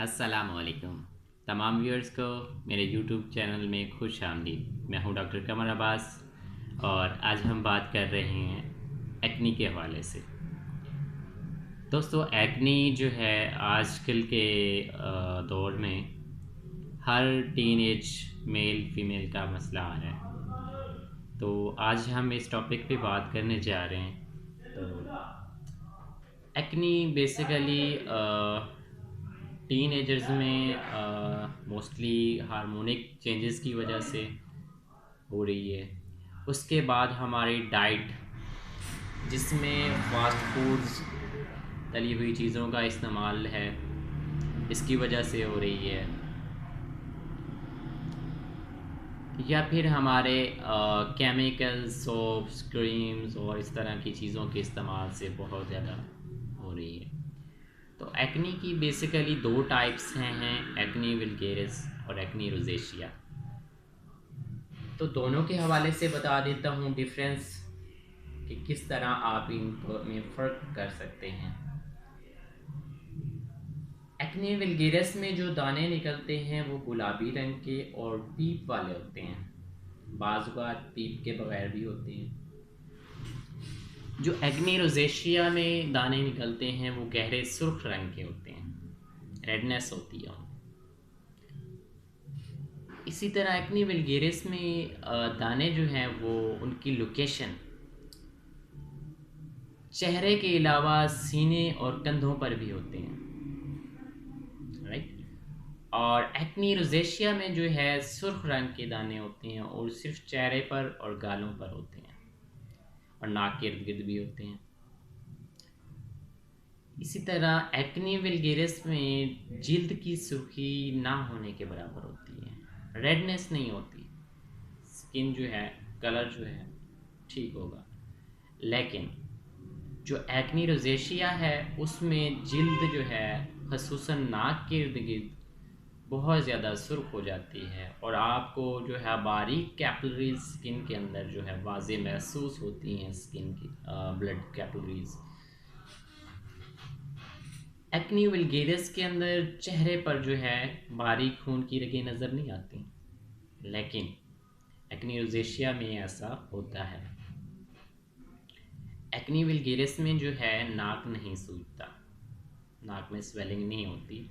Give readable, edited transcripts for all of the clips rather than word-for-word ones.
अस्सलामुअलैकुम तमाम व्यूअर्स को मेरे यूट्यूब चैनल में खुश आमदीद। मैं हूं डॉक्टर कमर अब्बास और आज हम बात कर रहे हैं एक्नी के हवाले से। दोस्तों, एक्नी जो है आजकल के दौर में हर टीनेज मेल फीमेल का मसला आ रहा है। तो आज हम इस टॉपिक पे बात करने जा रहे हैं। तो एक्नी बेसिकली टीन एजर्स में मोस्टली हार्मोनिक चेंजेस की वजह से हो रही है। उसके बाद हमारी डाइट, जिसमें फास्ट फूड्स, तली हुई चीज़ों का इस्तेमाल है, इसकी वजह से हो रही है। या फिर हमारे केमिकल्स, सोप्स, क्रीम्स और इस तरह की चीज़ों के इस्तेमाल से बहुत ज़्यादा हो रही है। तो एक्नी की बेसिकली दो टाइप्स हैं, एक्नी वल्गेरिस और एक्नी रोजेशिया। तो दोनों के हवाले से बता देता हूँ डिफरेंस कि किस तरह आप इनको में फ़र्क कर सकते हैं। एक्ने वल्गेरिस में जो दाने निकलते हैं वो गुलाबी रंग के और पीप वाले होते हैं। बाज़ बात पीप के बगैर भी होते हैं। जो एक्ने रोजेशिया में दाने निकलते हैं वो गहरे सुर्ख रंग के होते हैं, रेडनेस होती है। इसी तरह एक्ने वल्गेरिस में दाने जो हैं वो उनकी लोकेशन चेहरे के अलावा सीने और कंधों पर भी होते हैं, राइट। और एक्नी रोजेशिया में जो है सुर्ख रंग के दाने होते हैं और सिर्फ चेहरे पर और गालों पर होते हैं और नाक के इर्द गिर्द भी होते हैं। इसी तरह एक्नी वल्गेरिस में जिल्द की सुर्खी ना होने के बराबर होती है, रेडनेस नहीं होती, स्किन जो है, कलर जो है ठीक होगा। लेकिन जो एक्नी रोजेशिया है उसमें जिल्द जो है खसूसन नाक के इर्द गिर्द बहुत ज़्यादा सुर्ख हो जाती है और आपको जो है बारीक कैपिलरीज स्किन के अंदर जो है वाज़े महसूस होती हैं, स्किन की ब्लड कैपिलरीज। एक्नी वल्गेरिस के अंदर चेहरे पर जो है बारीक खून की रगें नज़र नहीं आती, लेकिन एक्नी रोजेशिया में ऐसा होता है। एक्नी वल्गेरिस में जो है नाक नहीं सूजता, नाक में स्वेलिंग नहीं होती,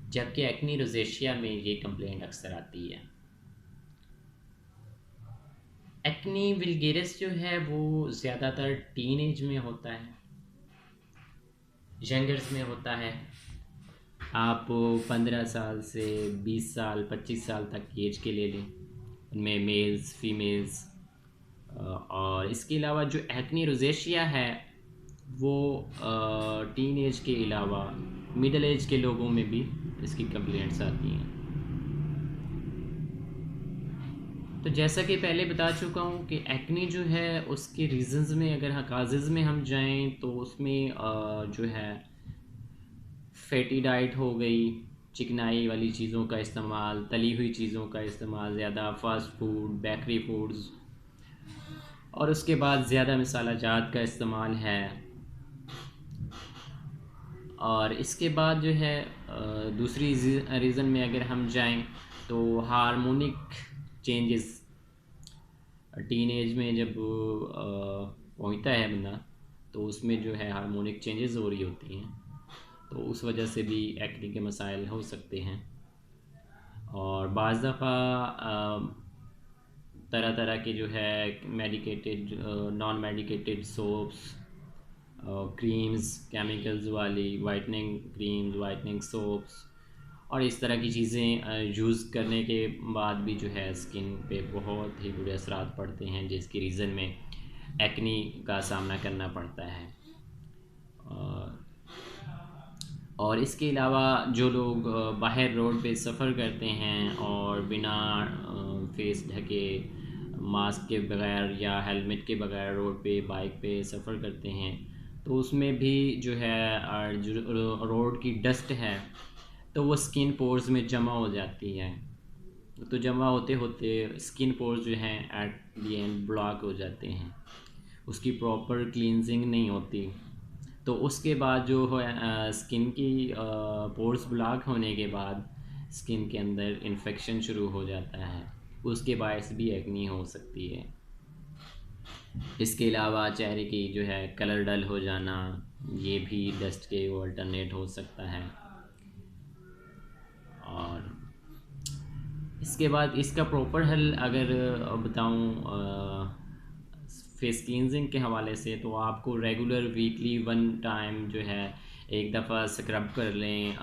जबकि एक्नी रोजेशिया में ये कंप्लेंट अक्सर आती है। एक्नी वल्गेरिस जो है वो ज़्यादातर टीन एज में होता है, यंगर्स में होता है। आप 15 साल से 20 साल 25 साल तक की एज के ले लें, उनमें मेल्स फीमेल्स। और इसके अलावा जो एक्नी रोजेशिया है वो टीन एज के अलावा मिडल एज के लोगों में भी इसकी कंप्लेंट्स आती हैं। तो जैसा कि पहले बता चुका हूँ कि एक्नी जो है उसके रीज़न्स में, अगर हाँ काजेज़ में हम जाएं तो उसमें जो है फैटी डाइट हो गई, चिकनाई वाली चीज़ों का इस्तेमाल, तली हुई चीज़ों का इस्तेमाल ज़्यादा, फास्ट फूड, बेकरी फूड्स, और उसके बाद ज़्यादा मसाला जात का इस्तेमाल है। और इसके बाद जो है दूसरी रीज़न में अगर हम जाएं तो हार्मोनिक चेंजेस, टीन एज में जब पहुंचता है बंदा तो उसमें जो है हार्मोनिक चेंजेस हो रही होती हैं, तो उस वजह से भी एक्ने के मसाइल हो सकते हैं। और बाज़ दफ़ा तरह तरह के जो है medicated, non medicated soaps, creams, chemicals वाली वाइटनिंग क्रीम्स, वाइटनिंग सोप्स और इस तरह की चीज़ें यूज़ करने के बाद भी जो है स्किन पे बहुत ही बुरे असरात पड़ते हैं, जिसकी रीज़न में एक्नी का सामना करना पड़ता है। और इसके अलावा जो लोग बाहर रोड पे सफ़र करते हैं और बिना फेस ढके, मास्क के बगैर या हेलमेट के बगैर रोड पे बाइक पे सफ़र करते हैं, तो उसमें भी जो है जो रोड की डस्ट है तो वो स्किन पोर्स में जमा हो जाती है। तो जमा होते होते स्किन पोर्स जो हैं एट दी एंड ब्लॉक हो जाते हैं, उसकी प्रॉपर क्लींजिंग नहीं होती, तो उसके बाद जो है स्किन की पोर्स ब्लॉक होने के बाद स्किन के अंदर इन्फेक्शन शुरू हो जाता है, उसके बायस भी एक्नी हो सकती है। इसके अलावा चेहरे की जो है कलर डल हो जाना, ये भी डस्ट के अल्टरनेट हो सकता है। और इसके बाद इसका प्रॉपर हल अगर बताऊं फेस क्लींजिंग के हवाले से, तो आपको रेगुलर वीकली 1 टाइम जो है एक दफ़ा स्क्रब कर लें,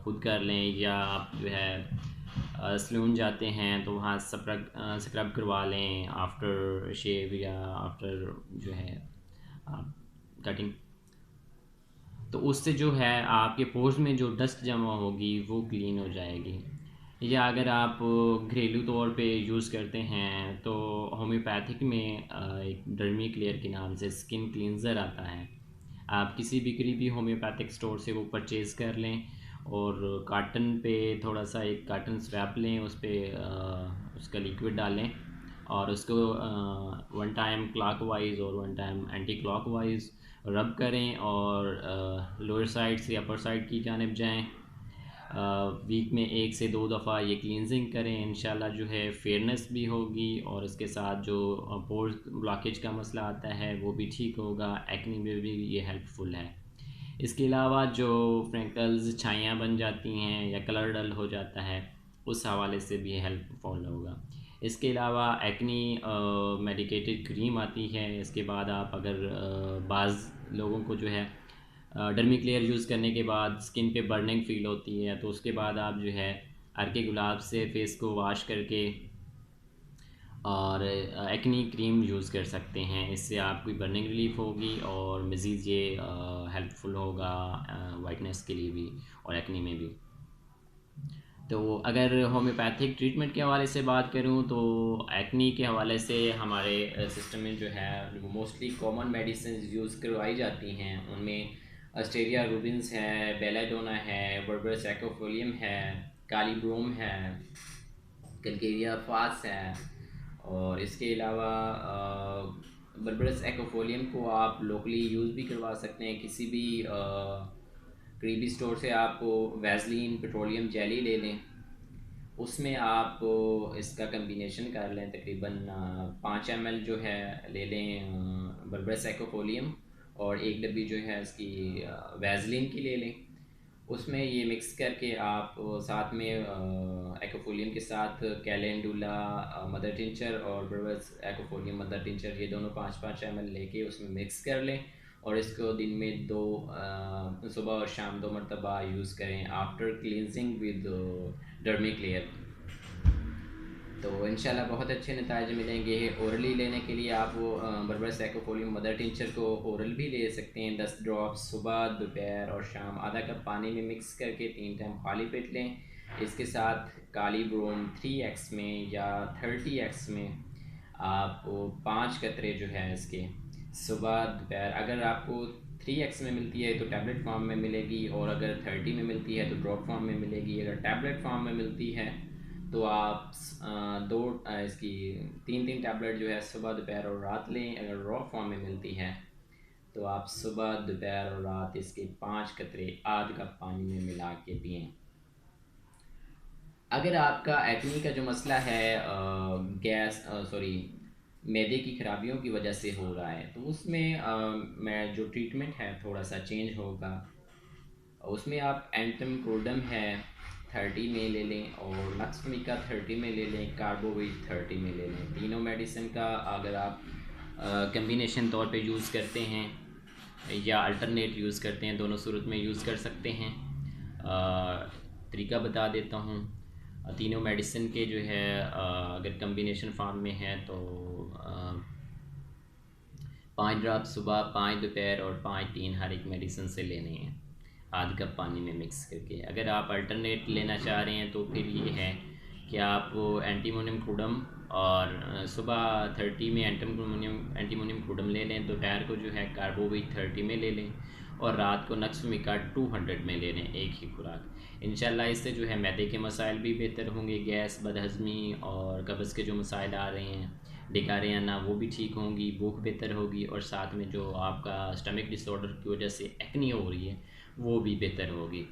खुद कर लें, या आप जो है सलून जाते हैं तो वहाँ स्क्रब करवा लें आफ्टर शेव या आफ्टर जो है कटिंग। तो उससे जो है आपके पोर्स में जो डस्ट जमा होगी वो क्लीन हो जाएगी। या अगर आप घरेलू तौर पे यूज़ करते हैं तो होम्योपैथिक में एक डर्मी क्लियर के नाम से स्किन क्लींजर आता है, आप किसी भी करीबी होम्योपैथिक स्टोर से वो परचेज़ कर लें, और कार्टन पे थोड़ा सा एक कार्टन स्वैप लें, उस पर उसका लिक्विड डालें और उसको 1 टाइम क्लॉकवाइज और 1 टाइम एंटी क्लॉकवाइज रब करें, और लोअर साइड से अपर साइड की जानिब जाएं। वीक में 1 से 2 दफ़ा ये क्लींजिंग करें, इंशाल्लाह जो है फेयरनेस भी होगी, और इसके साथ जो पोर्स ब्लॉकेज का मसला आता है वो भी ठीक होगा। एक्नी में भी ये हेल्पफुल है। इसके अलावा जो फ्रैंकल्स छाइयाँ बन जाती हैं या कलर डल हो जाता है, उस हवाले से भी हेल्पफुल होगा। इसके अलावा एक्नी मेडिकेटेड क्रीम आती है। इसके बाद आप अगर बाज़ लोगों को जो है डर्मी क्लियर यूज़ करने के बाद स्किन पे बर्निंग फ़ील होती है, तो उसके बाद आप जो है अर्के गुलाब से फेस को वॉश करके और एक्नी क्रीम यूज़ कर सकते हैं। इससे आपकी बर्निंग रिलीफ होगी और मज़ीद ये हेल्पफुल होगा वाइटनेस के लिए भी और एक्नी में भी। तो अगर होम्योपैथिक ट्रीटमेंट के हवाले से बात करूं तो एक्नी के हवाले से हमारे सिस्टम में जो है मोस्टली कॉमन मेडिसिन यूज़ करवाई जाती हैं। उनमें अस्टेरिया रूबिन्स है, बेलाडोना है, बर्बरस एक्वाफोलियम है, काली ब्रोम है, कलकेरिया फास है, और इसके अलावा बर्बरस एक्वाफोलियम को आप लोकली यूज़ भी करवा सकते हैं। किसी भी करीबी स्टोर से आप वैसलीन पेट्रोलियम जेली ले लें, उसमें आप इसका कम्बिनेशन कर लें, तकरीबन 5 ml जो है ले लें बर्बरस एक्वाफोलियम, और 1 डब्बी जो है इसकी वैसलीन की ले लें। उसमें ये मिक्स करके आप साथ में एक्वाफोलियम के साथ कैलेंडुला मदर टिंचर और बर्बरस एक्वाफोलियम मदर टिंचर, ये दोनों 5-5 ml लेके उसमें मिक्स कर लें, और इसको दिन में सुबह और शाम 2 मरतबा यूज़ करें after cleansing with Dermi clear. तो इंशाल्लाह बहुत अच्छे नताइज मिलेंगे। ओरली लेने के लिए आप वो बर्बरस एक्वाफोलियम मदर टिंचर को ओरल भी ले सकते हैं, 10 ड्रॉप्स सुबह, दोपहर और शाम आधा कप पानी में मिक्स करके 3 टाइम खाली पेट लें। इसके साथ काली ब्रोम 3x में या 30x में आप 5 कतरे जो है इसके सुबह दोपहर, अगर आपको 3x में मिलती है तो टैबलेट फॉर्म में मिलेगी, और अगर 30 में मिलती है तो ड्रॉप फॉर्म में मिलेगी। अगर टैबलेट फॉर्म में मिलती है तो आप इसकी 3-3 टैबलेट जो है सुबह दोपहर और रात लें। अगर रॉ फॉर्म में मिलती है तो आप सुबह दोपहर और रात इसके 5 कतरे आध कप पानी में मिला के पिएँ। अगर आपका एक्नी का जो मसला है मैदे की खराबियों की वजह से हो रहा है, तो उसमें मैं जो ट्रीटमेंट है थोड़ा सा चेंज होगा। उसमें आप एंटम क्रोडम है 30 में ले लें, और लक्समिका 30 में ले लें, कार्बोविट 30 में ले लें। तीनों मेडिसिन का अगर आप कम्बिनेशन तौर पे यूज़ करते हैं या अल्टरनेट यूज़ करते हैं, दोनों सूरत में यूज़ कर सकते हैं। तरीका बता देता हूँ। तीनों मेडिसिन के जो है अगर कम्बिनेशन फार्म में है तो 5 ड्रॉप सुबह, 5 दोपहर और 5 3 हर एक मेडिसिन से लेने हैं आध कप पानी में मिक्स करके। अगर आप अल्टरनेट लेना चाह रहे हैं तो फिर ये है कि आप एंटीमोनियम क्रूडम और सुबह 30 में एंटीमोनियम क्रूडम ले लें, दोपहर को जो है कार्बोविट 30 में ले लें, और रात को नक्समिका 200 में ले लें, एक ही खुराक। इंशाल्लाह इससे जो है मैदे के मसाइल भी बेहतर होंगे, गैस, बदहज़मी और कब्ज़ के जो मसाइल आ रहे हैं, डिकारियाना, वो भी ठीक होंगी, भूख बेहतर होगी, और साथ में जो आपका स्टमक डिसऑर्डर की वजह से एक्नी हो रही है वो भी बेहतर होगी।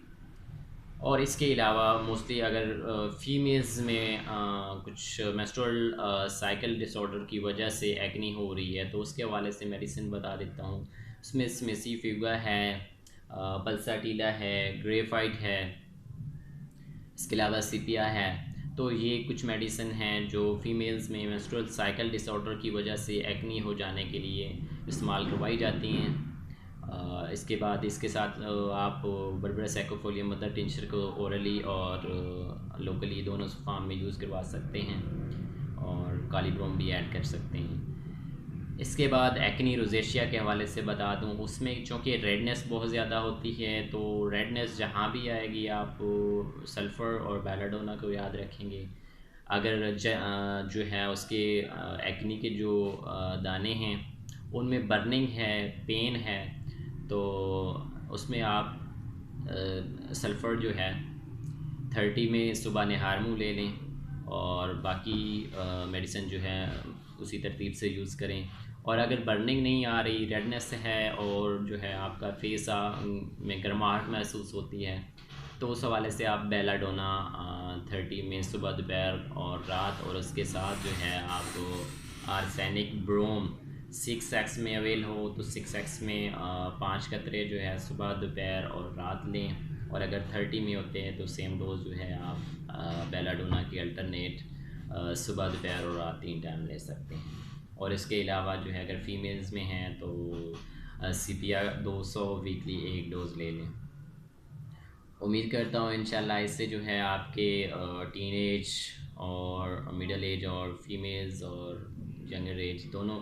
और इसके अलावा मोस्टली अगर फीमेल्स में कुछ मेंस्ट्रुअल साइकिल डिसऑर्डर की वजह से एक्नी हो रही है तो उसके हवाले से मेडिसिन बता देता हूँ। उसमें स्मेसी फीवर है, पल्साटीला है, ग्रेफाइट है, इसके अलावा सीपिया है। तो ये कुछ मेडिसिन हैं जो फीमेल्स में मेंस्ट्रुअल साइकिल डिसऑर्डर की वजह से एक्नी हो जाने के लिए इस्तेमाल करवाई जाती हैं। इसके बाद इसके साथ आप बर्बरा सैकोफोलियम मदर टिंचर को ओरली और लोकली दोनों फार्म में यूज़ करवा सकते हैं, और कालीब्रोम भी ऐड कर सकते हैं। इसके बाद एक्नी रोजेशिया के हवाले से बता दूं, उसमें चूँकि रेडनेस बहुत ज़्यादा होती है, तो रेडनेस जहाँ भी आएगी आप सल्फ़र और बेलाडोना को याद रखेंगे। अगर जो है उसके एक्नी के जो दाने हैं उनमें बर्निंग है, पेन है, तो उसमें आप सल्फ़र जो है 30 में सुबह नहार मुँह ले लें, और बाकी मेडिसिन जो है उसी तरतीब से यूज़ करें। और अगर बर्निंग नहीं आ रही, रेडनेस है, और जो है आपका फेस में गर्माहट महसूस होती है, तो उस हवाले से आप बेलाडोना 30 में सुबह, दोपहर और रात, और उसके साथ जो है आप आर्सेनिक ब्रोम 6x में अवेल हो तो 6x में 5 कतरे जो है सुबह, दोपहर और रात लें। और अगर 30 में होते हैं तो सेम डोज जो है आप बेलाडोना की अल्टरनेट सुबह, दोपहर और रात 3 टाइम ले सकते हैं। और इसके अलावा जो है अगर फीमेल्स में हैं तो सीपिया 200 वीकली 1 डोज़ ले लें। उम्मीद करता हूँ इंशाल्लाह इससे जो है आपके टीन एज और मिडल एज और फीमेल्स और यंगर एज दोनों